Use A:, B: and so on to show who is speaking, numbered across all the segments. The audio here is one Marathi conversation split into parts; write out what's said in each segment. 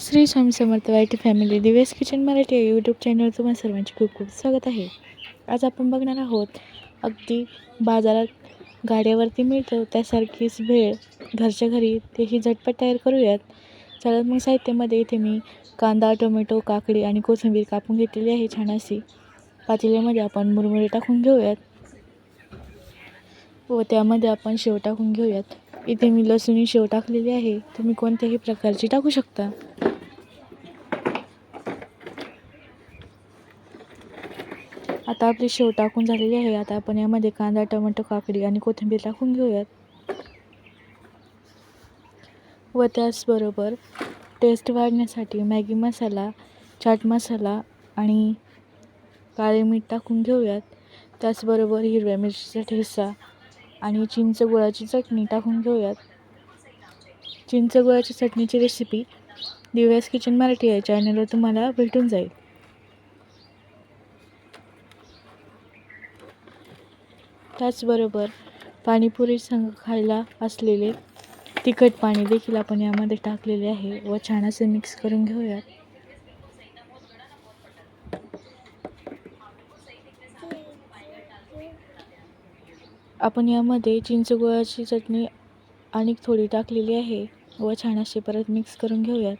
A: Shri Swami Samarth YT family Divya's kitchen Marathi या यूट्यूब चॅनलवर तुम्हाला सर्वांचे खूप खूप स्वागत आहे. आज आपण बघणार आहोत अगदी बाजारात गाड्यावरती मिळतं त्यासारखीच भेळ घरच्या घरी तेही झटपट तयार करूयात. चला मग साहित्यामध्ये इथे मी कांदा, टोमॅटो, काकडी आणि कोथिंबीर कापून घेतलेली आहे. छान अशी पातेल्यामध्ये आपण मुरमुरे टाकून घेऊयात व त्यामध्ये आपण शेव टाकून घेऊयात. इथे मी लसूणी शेव टाकलेली आहे, तुम्ही कोणत्याही प्रकारची टाकू शकता. आता आपली शेव टाकून झालेली आहे. आता आपण यामध्ये कांदा, टोमॅटो, काकडी आणि कोथिंबीर टाकून घेऊयात व त्याचबरोबर टेस्ट वाढण्यासाठी मॅगी मसाला, चाट मसाला आणि काळे मीठ टाकून घेऊयात. त्याचबरोबर हिरव्या मिरचीचा ठेचा आणि चिंच गुळाची चटणी टाकून घेऊयात. चिंच गुळाची चटणीची रेसिपी दिव्यास किचन मराठी या चॅनलवर तुम्हाला भेटून जाईल. त्याचबरोबर पाणीपुरी संग खायला असलेले तिखट पाणी देखील आपण यामध्ये टाकलेले आहे व छान असे मिक्स करून घेऊयात. आपण यामध्ये चिंच गुळाची चटणी आणि थोडी टाकलेली आहे व छान असे परत मिक्स करून घेऊयात.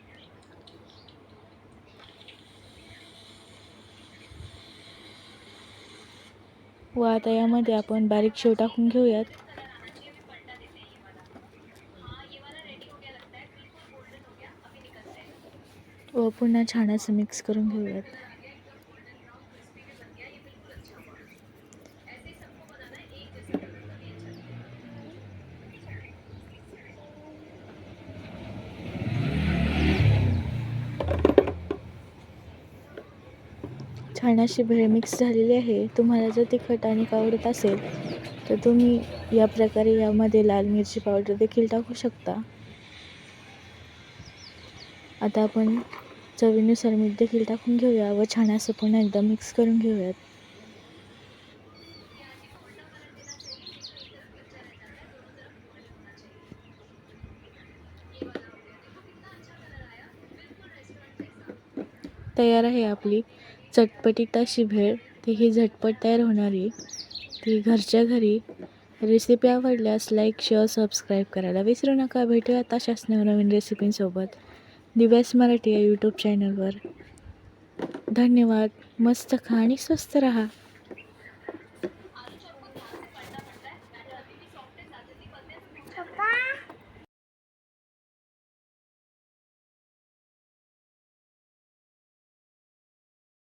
A: व आता यामध्ये आपण बारीक शेव टाकून घेऊयात व पुन्हा छान असं मिक्स करून घेऊयात. छान अशी भेळ मिक्स झालेली आहे. तुम्हाला जर तिखट आणि आवडत असेल तर तुम्ही या प्रकारे यामध्ये लाल मिरची पावडर देखील टाकू शकता. आता आपण चवीनुसार मीठ देखील टाकून घेऊया व छान असं पुन्हा एकदा मिक्स करून घेऊयात. तयार आहे आपली चटपटीत अशी भेळ. तीही झटपट तयार होणारी, ती घरच्या घरी. रेसिपी आवडल्यास लाईक, शेअर, सबस्क्राईब करायला विसरू नका. भेटूयात अशाच नवनवीन रेसिपींसोबत दिव्यास मराठी या यूट्यूब चॅनलवर. धन्यवाद. मस्त खा आणि स्वस्त रहा.